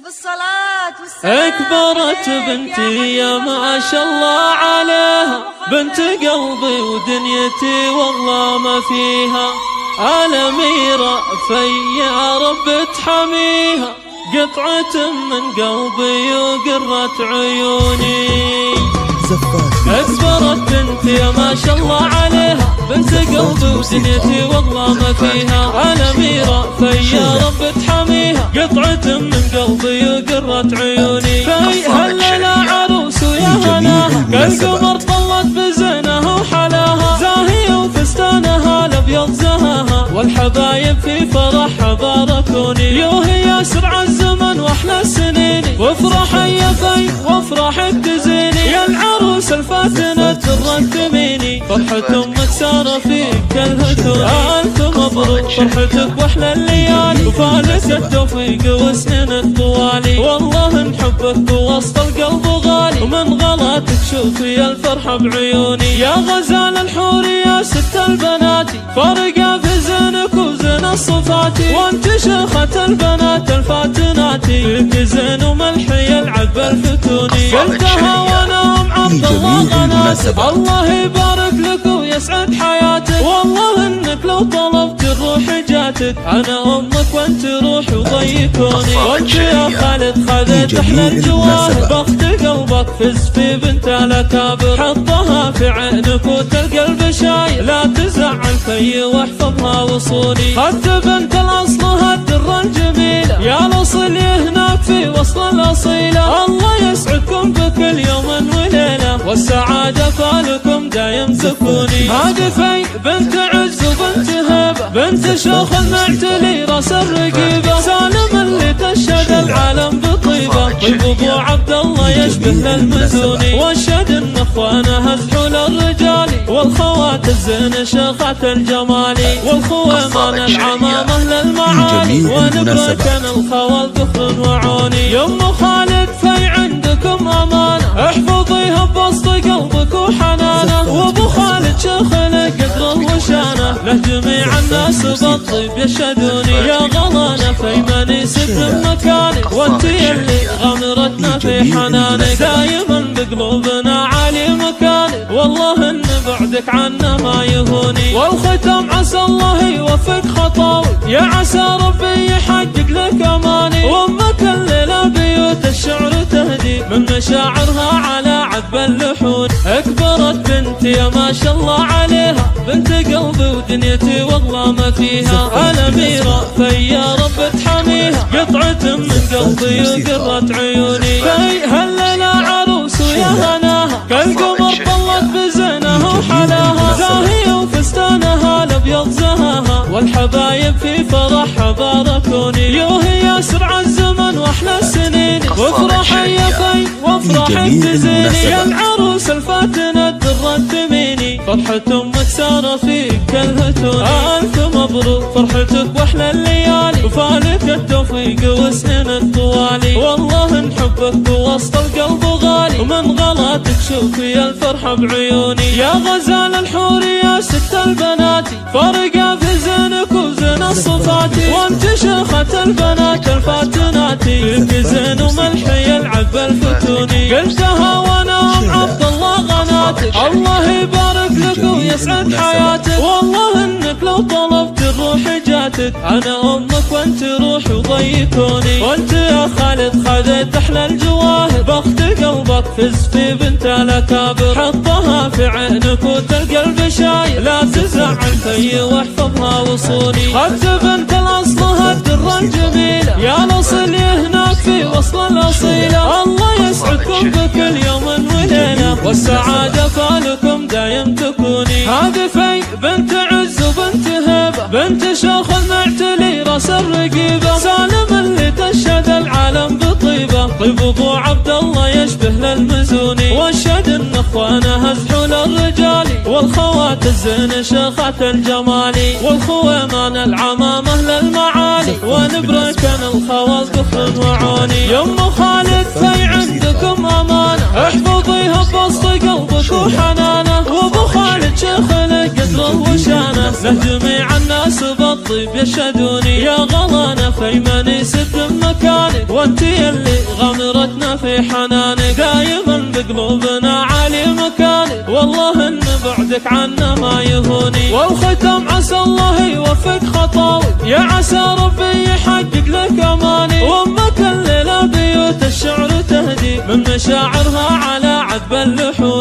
ألف الصلاة والسلام. أكبرت بنتي يا ما شاء الله عليها، بنت قلبي ودنيتي والله ما فيها. الأميرة يا رب تحميها، قطعة من قلبي وقرة عيوني. أكبرت بنتي يا ما شاء الله عليها، بنت قلبي ودنيتي والله ما فيها. الأميرة يا رب تحميها، قطعة من قلبي وقرة عيوني. في هالليلة عروس ويا هناها، كالقمر طلت بزينها وحلاها. زاهية وفستانها الأبيض زهاها، والحبايب في فرحها باركوني. يوهي يسرع الزمن واحلى السنين، وافرح يا في وافرحك تزيني. يا العروس الفاتنة ترتميني، فرحة امك سارة فيك كالهتون. الف مبروك فرحتك واحلى الليالي، وفالك التوفيق وسنين الطوالي. والله نحبك ووسط القلب غالي، ومن غلاتك شوفي الفرحة بعيوني. يا غزال الحور يا ست البنات، فارقة في زينك وزين الصفاتي. وانت شيخة البنات الفاتنات، فيك زين وملحي يلعب بالفتوني. قلتها وانا ام عبد الله غناتك، الله يبارك لك ويسعد حياتك. والله انك لو طلبت الروح جاتك، انا امك وانت روح وضيكوني. وانت يا خالد خذيت احلى الجواهر، بخت قلبك فز في بنت الاكابر. حطها في عينك وتلقى البشاير، لا تزعل في واحفظها وصولي. خدت بنت الاصل هالدره الجميله، يا الاصل هناك في وسط الاصيله. الله يسعدكم بكل يوم وليله، والسعاده فالكم دايم تكوني. هذه في بنت عز وبنت هبه، بنت شيخ المعتلي راس الرقيبه. سالم اللي تشهد العالم بطيبه، طيب ابو عبد الله يشبه للمزوني. واشهد ان اخوانها زحول الرجالي، والخوات الزين شيخات الجمالي. والخويمان العمامه للمعالي، ونبركن الخوال ذخر وعوني. يم خالد في عندكم امانه، احفظيها بوسط قلبك وحنانه. وابو خالد شيخ له قدره وشانه، له جميع الناس بالطيب يشهدوني. يا غلانه في من يسد مكانك، وانت يلي غمرتنا في حنانك. دايما بقلوبنا عالي مكانك، والله ان بعدك عنا ما يهوني. والختام عسى الله يوفق خطاوي، يا عسى ربي يحقق لك اماني. وامك الليله بيوت الشعر تهدي، من مشاعرها على عذب اللحون. اكبرت بنتي يا ما شاء الله عليها، بنت قلبي ودنيتي والله ما فيها. الاميره يا رب تحميها، قطعه من قلبي وقرة عيوني. في هالليله عروس ويا هناها، كالقمر طلت بزينها وحلاها. زاهية وفستانها الابيض زهاها، والحبايب في فرحها باركوني. يوهي يسرع الزمن واحلى السنين، وافرح يا في وافرحك تزيني. يا العروس الفاتنة ترتميني، فرحة امك سارة فيك كالهتون. الف مبروك فرحتك واحلى الليالي، وفالك التوفيق وسنين الطوالي. والله نحبك ووسط القلب غالي، ومن غلاتك شوفي الفرحة بعيوني. يا غزال الحور يا ست البنات، فارقة في زينك وزين الصفاتي. وانت شيخة البنات الفاتنات، فيك زين وملحي يلعب بالفتوني. قلتها وانا ام عبد الله غناتك، الله يبارك لك ويسعد حياتك. والله انك لو طلبت الروح جاتك، انا امك وانت روح وضيكوني. وانت يا خالد خذيت احلى الجواهر، بخت قلبك فز في بنت الاكابر. حطها في عينك وتلقى البشاير، لا تزعل في واحفظها وصولي. خدت بنت الاصل هالدره الجميله، يا الاصل هناك في وسط الاصيله. الله يسعدكم بكل يوم وليله، والسعاده فالكم دايم تكوني. هذه في بنت عز وبنت هبه، بنت شيخ المعتلي راس الرقيبه. سالم اللي تشهد العالم بطيبه، طيب ابو عبد الله يشبه للمزوني. واشهد ان اخوانها زحول الرجالي، والخوات الزين شيخات الجمالي. والخويمان العمامه للمعالي، ونبركن الخوال ذخر وعوني. يم خالد في عندكم امانه، احفظيها بوسط قلبك وحنانه. وابو خالد شيخ له قدره وشانه، له جميع الناس بالطيب الطيب يشهدوني يا غلانا في من يسد مكانك، وانت يلي غمرتنا في حنانك، دايما بقلوبنا عالي مكانك، والله ان بعدك عنا ما يهوني. والختم عسى الله يوفق خطاوي، يا عسى ربي يحقق لك اماني، وامك الليله بيوت الشعر تهدي من مشاعرها على عذب اللحون.